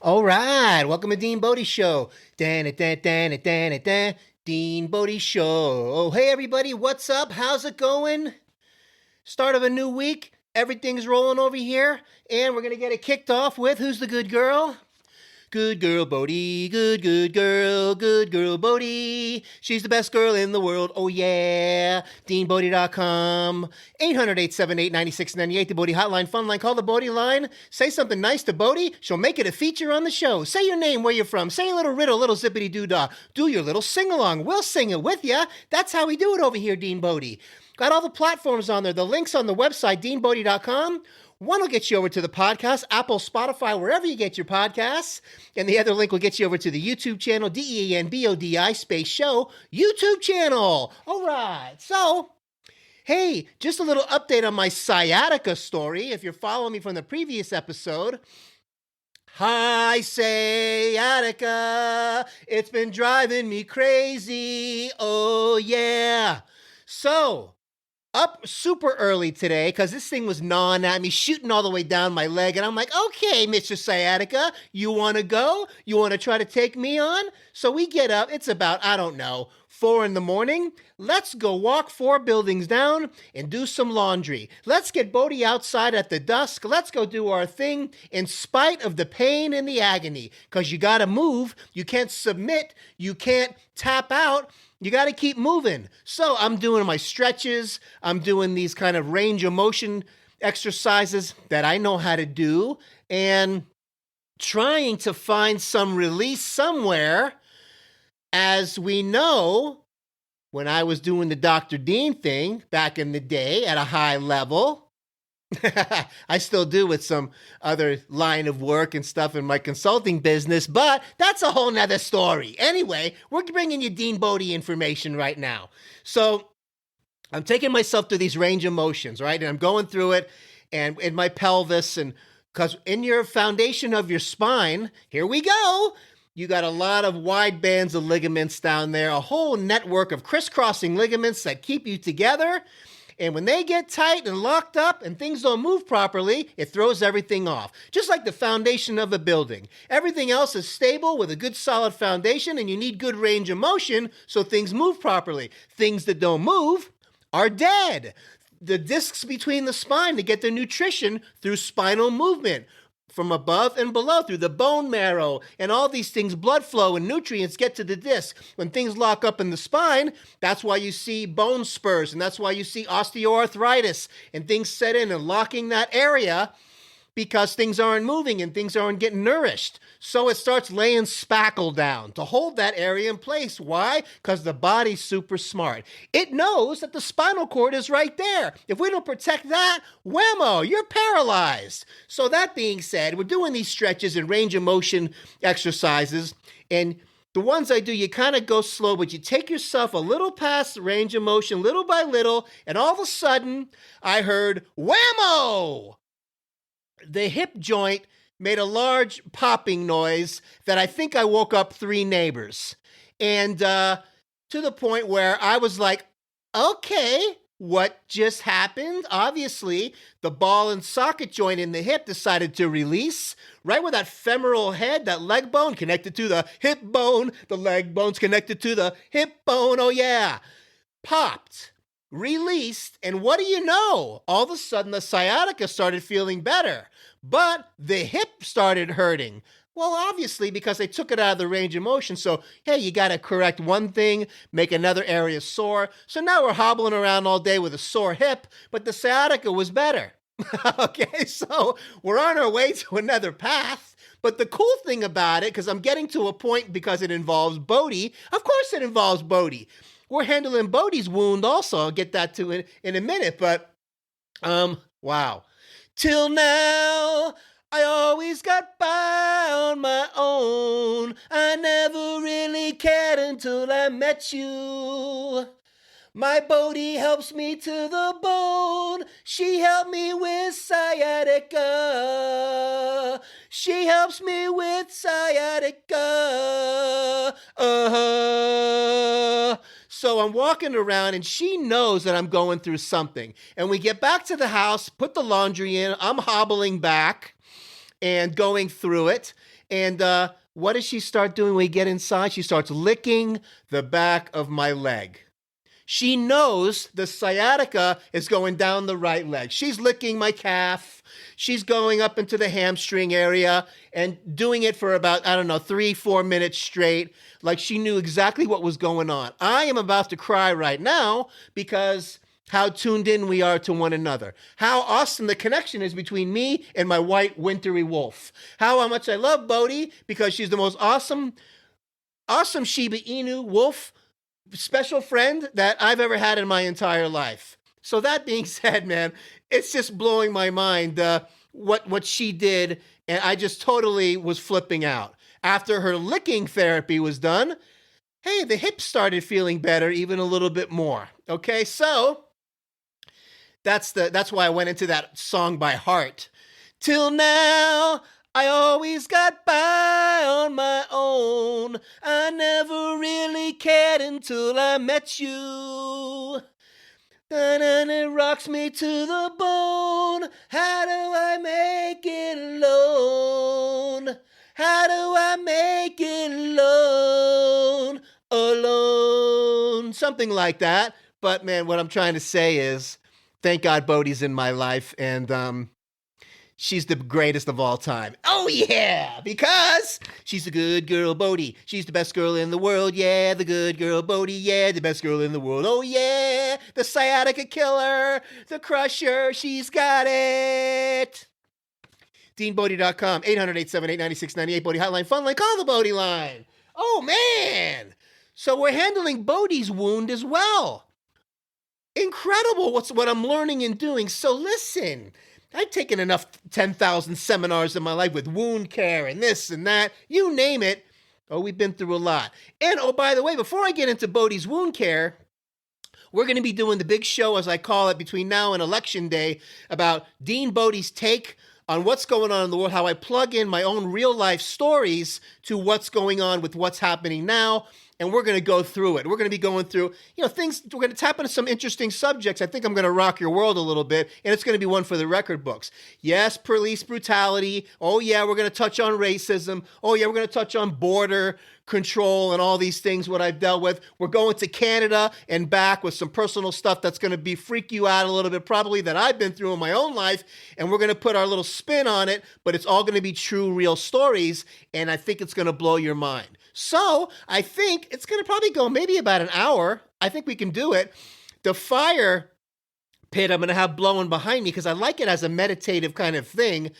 All right, welcome to DeanBodi Show. DeanBodi Show. Oh, hey everybody, what's up? How's it going? Start of a new week. Everything's rolling over here, and we're gonna get it kicked off with who's the good girl? Good girl, Bodi. Good girl Bodi. She's the best girl in the world. Oh, yeah. DeanBodi.com. 800-878-9698. The Bodi Hotline, Fun Line. Call the Bodi line. Say something nice to Bodi. She'll make it a feature on the show. Say your name, where you're from. Say a little riddle, little zippity-doo-dah. Do your little sing-along. We'll sing it with ya. That's how we do it over here, DeanBodi. Got all the platforms on there. The links on the website, DeanBodi.com. One will get you over to the podcast, Apple, Spotify, wherever you get your podcasts. And the other link will get you over to the YouTube channel, DeanBodi space show, YouTube channel. All right. So, hey, just a little update on my sciatica story. If you're following me from the previous episode, hi, sciatica. It's been driving me crazy. Oh, yeah. So, up super early today because this thing was gnawing at me, shooting all the way down my leg. And I'm like, okay, Mr. Sciatica, you want to go? You want to try to take me on? So we get up. It's about, 4 in the morning. Let's go walk 4 buildings down and do some laundry. Let's get Bodi outside at the dusk. Let's go do our thing in spite of the pain and the agony because you got to move. You can't submit. You can't tap out. You got to keep moving. So I'm doing my stretches. I'm doing these kind of range of motion exercises that I know how to do and trying to find some release somewhere. As we know, when I was doing the Dr. Dean thing back in the day at a high level, I still do with some other line of work and stuff in my consulting business, but that's a whole nother story. Anyway, we're bringing you DeanBodi information right now. So I'm taking myself through these range of motions, right? And I'm going through it and in my pelvis, and because in your foundation of your spine, here we go. You got a lot of wide bands of ligaments down there, a whole network of crisscrossing ligaments that keep you together. And when they get tight and locked up and things don't move properly, it throws everything off. Just like the foundation of a building. Everything else is stable with a good solid foundation, and you need good range of motion so things move properly. Things that don't move are dead. The discs between the spine, they get their nutrition through spinal movement. From above and below, through the bone marrow, and all these things, blood flow and nutrients get to the disc. When things lock up in the spine, that's why you see bone spurs, and that's why you see osteoarthritis, and things set in and locking that area because things aren't moving and things aren't getting nourished. So it starts laying spackle down to hold that area in place. Why? Because the body's super smart. It knows that the spinal cord is right there. If we don't protect that, whammo, you're paralyzed. So that being said, we're doing these stretches and range of motion exercises, and the ones I do, you kind of go slow, but you take yourself a little past the range of motion, little by little, and all of a sudden, I heard whammo! The hip joint made a large popping noise that I think I woke up 3 neighbors. And to the point where I was like, okay, what just happened? Obviously, the ball and socket joint in the hip decided to release, right where that femoral head, that leg bone connected to the hip bone, the leg bone's connected to the hip bone, oh yeah, popped. Released, and what do you know? All of a sudden, the sciatica started feeling better, but the hip started hurting. Well, obviously, because they took it out of the range of motion. So, hey, you got to correct one thing, make another area sore. So now we're hobbling around all day with a sore hip, but the sciatica was better. Okay, so we're on our way to another path. But the cool thing about it, because I'm getting to a point because it involves Bodi, of course it involves Bodi. We're handling Bodi's wound also. I'll get that to in a minute, but wow. Till now, I always got by on my own. I never really cared until I met you. My Bodi helps me to the bone. She helped me with sciatica. She helps me with sciatica. So I'm walking around and she knows that I'm going through something. And we get back to the house, put the laundry in. I'm hobbling back. and going through it. And what does she start doing when we get inside? She starts licking the back of my leg. She knows the sciatica is going down the right leg. She's licking my calf. She's going up into the hamstring area and doing it for about, 3-4 minutes straight, like she knew exactly what was going on. I am about to cry right now because how tuned in we are to one another. How awesome the connection is between me and my white wintry wolf. How much I love Bodi because she's the most awesome Shiba Inu wolf special friend that I've ever had in my entire life. So that being said, man, it's just blowing my mind what she did, and I just totally was flipping out. After her licking therapy was done, hey, the hips started feeling better even a little bit more. Okay, so that's why I went into that song by heart. Till now, I always got by on my own. I never really cared until I met you. And it rocks me to the bone. How do I make it alone? How do I make it alone? Alone. Something like that. But man, what I'm trying to say is, thank God Bodi's in my life, and she's the greatest of all time. Oh, yeah, because she's a good girl, Bodi. She's the best girl in the world, yeah. The good girl, Bodi, yeah. The best girl in the world, oh, yeah. The sciatica killer, the crusher, she's got it. DeanBodi.com, 800-878-9698, Bodi Hotline, Fun Line, call the Bodi line. Oh, man. So we're handling Bodi's wound as well. Incredible what I'm learning and doing. So listen, I've taken enough 10,000 seminars in my life with wound care and this and that, you name it. Oh, we've been through a lot. And oh, by the way, before I get into Bodi's wound care, we're going to be doing the big show, as I call it, between now and Election Day about DeanBodi's take on what's going on in the world, how I plug in my own real life stories to what's going on with what's happening now. And we're going to go through it. We're going to be going through, things. We're going to tap into some interesting subjects. I think I'm going to rock your world a little bit, and it's going to be one for the record books. Yes, police brutality. Oh, yeah, we're going to touch on racism. Oh, yeah, we're going to touch on border control and all these things, what I've dealt with. We're going to Canada and back with some personal stuff that's going to freak you out a little bit, probably, that I've been through in my own life, and we're going to put our little spin on it, but it's all going to be true, real stories, and I think it's going to blow your mind. So I think it's going to probably go maybe about an hour. I think we can do it. The fire pit I'm going to have blowing behind me, because I like it as a meditative kind of thing,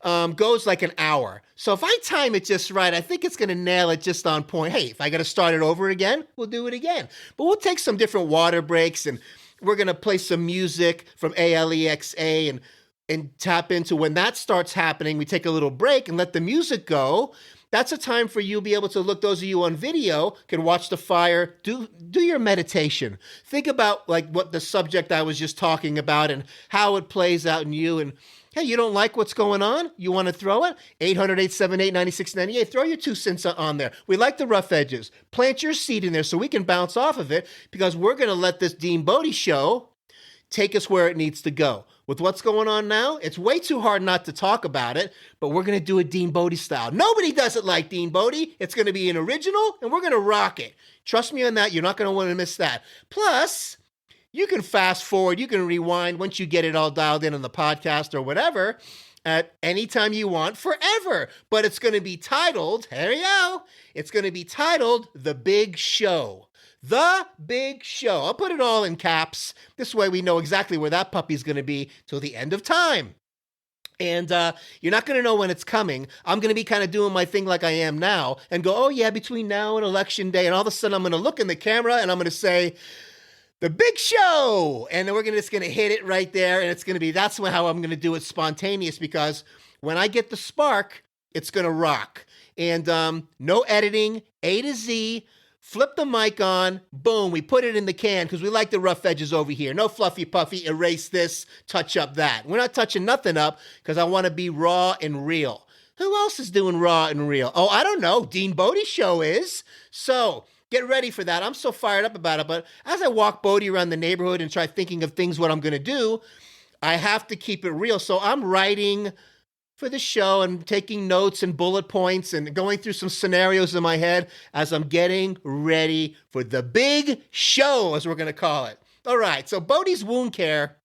goes like an hour. So if I time it just right, I think it's going to nail it just on point. Hey, if I got to start it over again, we'll do it again. But we'll take some different water breaks, and we're going to play some music from ALEXA and tap into when that starts happening. We take a little break and let the music go. That's a time for you to be able to look, those of you on video can watch the fire, do your meditation. Think about like what the subject I was just talking about and how it plays out in you. And hey, you don't like what's going on? You want to throw it? 800-878-9698. Throw your 2 cents on there. We like the rough edges. Plant your seed in there so we can bounce off of it, because we're going to let this DeanBodi show take us where it needs to go. With what's going on now, it's way too hard not to talk about it, but we're going to do it DeanBodi style. Nobody does it like DeanBodi. It's going to be an original, and we're going to rock it. Trust me on that. You're not going to want to miss that. Plus, you can fast forward, you can rewind once you get it all dialed in on the podcast or whatever at any time you want forever. But it's going to be titled, here we go, it's going to be titled The Big Show. The Big Show. I'll put it all in caps. This way we know exactly where that puppy's going to be till the end of time. And you're not going to know when it's coming. I'm going to be kind of doing my thing like I am now and go, oh yeah, between now and Election Day. And all of a sudden I'm going to look in the camera and I'm going to say, The Big Show. And then we're just going to hit it right there. And it's going to be, that's how I'm going to do it spontaneous, because when I get the spark, it's going to rock. And no editing, A to Z. Flip the mic on, boom, we put it in the can because we like the rough edges over here. No fluffy puffy, erase this, touch up that. We're not touching nothing up because I want to be raw and real. Who else is doing raw and real? Oh, I don't know. DeanBodi Show is. So get ready for that. I'm so fired up about it. But as I walk Bodi around the neighborhood and try thinking of things, what I'm going to do, I have to keep it real. So I'm writing for the show and taking notes and bullet points and going through some scenarios in my head as I'm getting ready for the big show, as we're going to call it. All right, so Bodi's wound care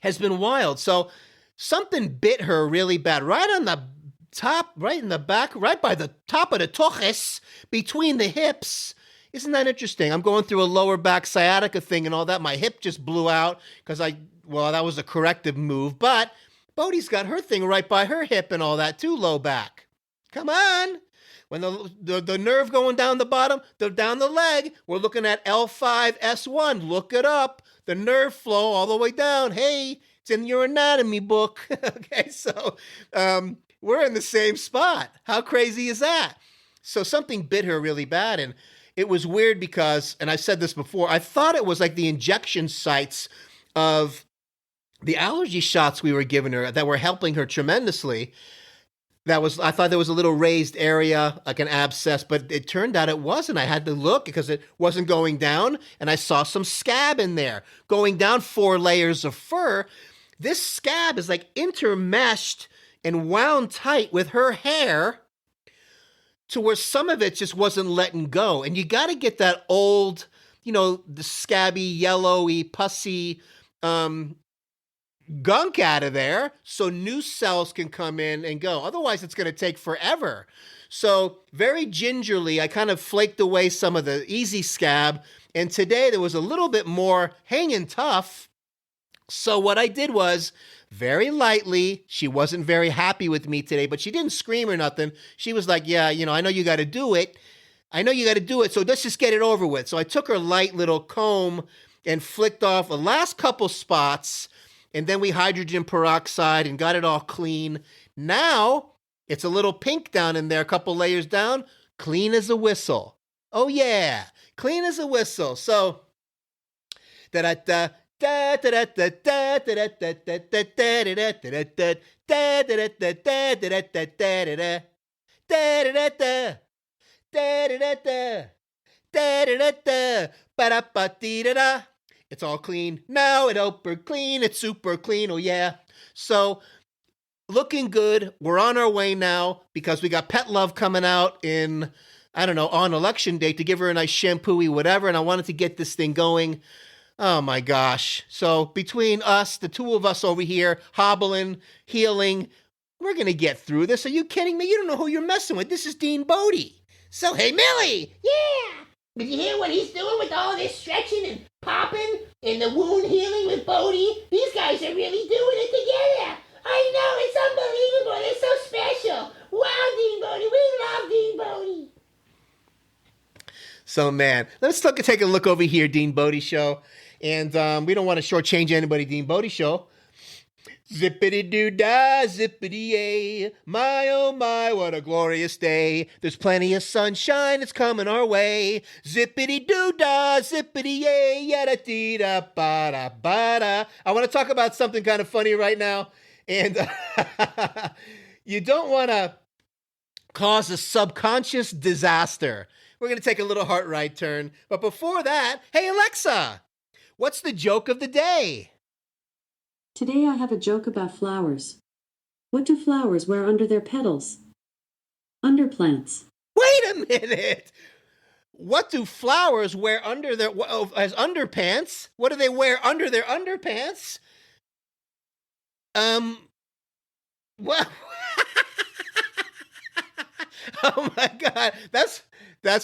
has been wild. So something bit her really bad, right on the top, right in the back, right by the top of the tuchus, between the hips. Isn't that interesting? I'm going through a lower back sciatica thing and all that. My hip just blew out because that was a corrective move. But Bodi's got her thing right by her hip and all that too, low back. Come on. When the nerve going down the bottom, down the leg, we're looking at L5S1. Look it up. The nerve flow all the way down. Hey, it's in your anatomy book. Okay, so we're in the same spot. How crazy is that? So something bit her really bad, and it was weird because, and I said this before, I thought it was like the injection sites of the allergy shots we were giving her that were helping her tremendously. I thought there was a little raised area, like an abscess, but it turned out it wasn't. I had to look because it wasn't going down, and I saw some scab in there, going down 4 layers of fur. This scab is like intermeshed and wound tight with her hair to where some of it just wasn't letting go. And you got to get that old, the scabby, yellowy, pussy, gunk out of there so new cells can come in and go. Otherwise, it's going to take forever. So very gingerly, I kind of flaked away some of the easy scab. And today there was a little bit more hanging tough. So what I did was very lightly, she wasn't very happy with me today, but she didn't scream or nothing. She was like, yeah, I know you got to do it. So let's just get it over with. So I took her light little comb and flicked off the last couple spots. And then we hydrogen peroxide and got it all clean. Now, it's a little pink down in there, a couple layers down, clean as a whistle. Oh, yeah, clean as a whistle. So, da-da-da, da-da-da-da, da-da-da-da, da-da-da-da, da-da-da-da, da-da-da-da, da-da-da-da, ba-da-ba-dee-da-da. It's all clean. Now it's clean. It's super clean. Oh, yeah. So looking good. We're on our way now because we got Pet Love coming out on election day to give her a nice shampoo-y whatever. And I wanted to get this thing going. Oh, my gosh. So between us, the two of us over here, hobbling, healing, we're going to get through this. Are you kidding me? You don't know who you're messing with. This is DeanBodi. So, hey, Millie. Yeah. Did you hear what he's doing with all this stretching and popping and the wound healing with Bodi? These guys are really doing it together. I know, it's unbelievable. They're so special. Wow, DeanBodi. We love DeanBodi. So, man, let's take a look over here, DeanBodi Show. And we don't want to shortchange anybody, DeanBodi Show. Zippity-doo-dah, zippity-yay, my oh my, what a glorious day. There's plenty of sunshine, it's coming our way. Zippity-doo-dah, zippity-yay, yada-dee-da-ba-da-ba-da. I want to talk about something kind of funny right now. And you don't want to cause a subconscious disaster. We're going to take a little heart right turn. But before that, hey Alexa, what's the joke of the day? Today I have a joke about flowers. What do flowers wear under their petals? Underplants. Wait a minute! What do flowers wear under their, as underpants? What do they wear under their underpants? What? Oh my God, that's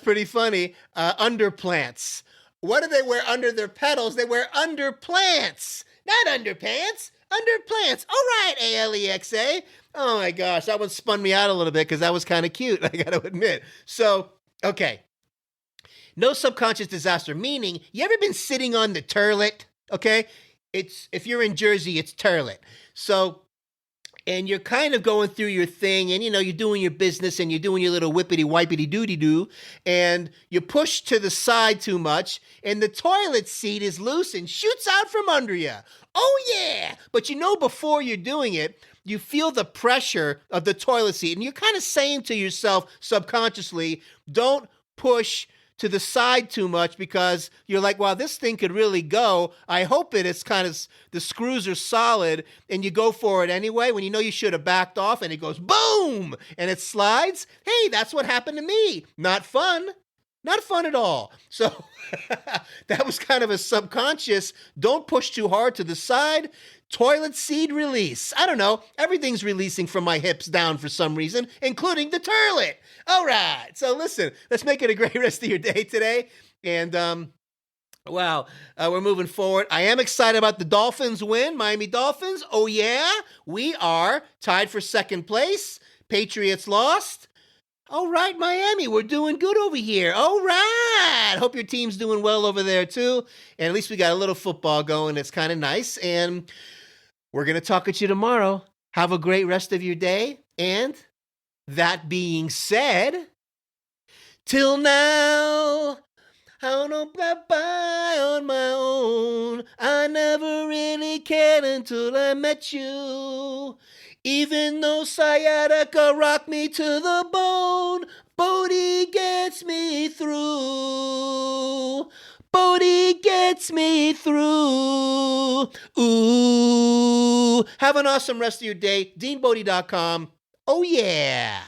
pretty funny. Underplants. What do they wear under their petals? They wear underplants. Not underpants, underplants. All right, Alexa. Oh my gosh, that one spun me out a little bit because that was kind of cute, I got to admit. So, okay. No subconscious disaster, meaning, you ever been sitting on the toilet? Okay? If you're in Jersey, it's toilet. So, and you're kind of going through your thing, and you're doing your business, and you're doing your little whippity-wipity-doody-doo, and you push to the side too much, and the toilet seat is loose and shoots out from under you. Oh, yeah! But before you're doing it, you feel the pressure of the toilet seat, and you're kind of saying to yourself subconsciously, don't push to the side too much because you're like, wow, this thing could really go. I hope it's kind of, the screws are solid, and you go for it anyway when you know you should have backed off, and it goes boom and it slides. Hey, that's what happened to me. Not fun. Not fun at all. So that was kind of a subconscious, don't push too hard to the side. Toilet seat release. I don't know. Everything's releasing from my hips down for some reason, including the toilet. All right. So listen, let's make it a great rest of your day today. And wow, we're moving forward. I am excited about the Dolphins win. Miami Dolphins. Oh, yeah. We are tied for second place. Patriots lost. All right, Miami, we're doing good over here. All right. Hope your team's doing well over there, too. And at least we got a little football going. It's kind of nice. And we're going to talk at you tomorrow. Have a great rest of your day. And that being said, till now, I don't get by on my own. I never really cared until I met you. Even though sciatica rocked me to the bone, Bodi gets me through. Bodi gets me through. Ooh. Have an awesome rest of your day. DeanBodi.com. Oh, yeah.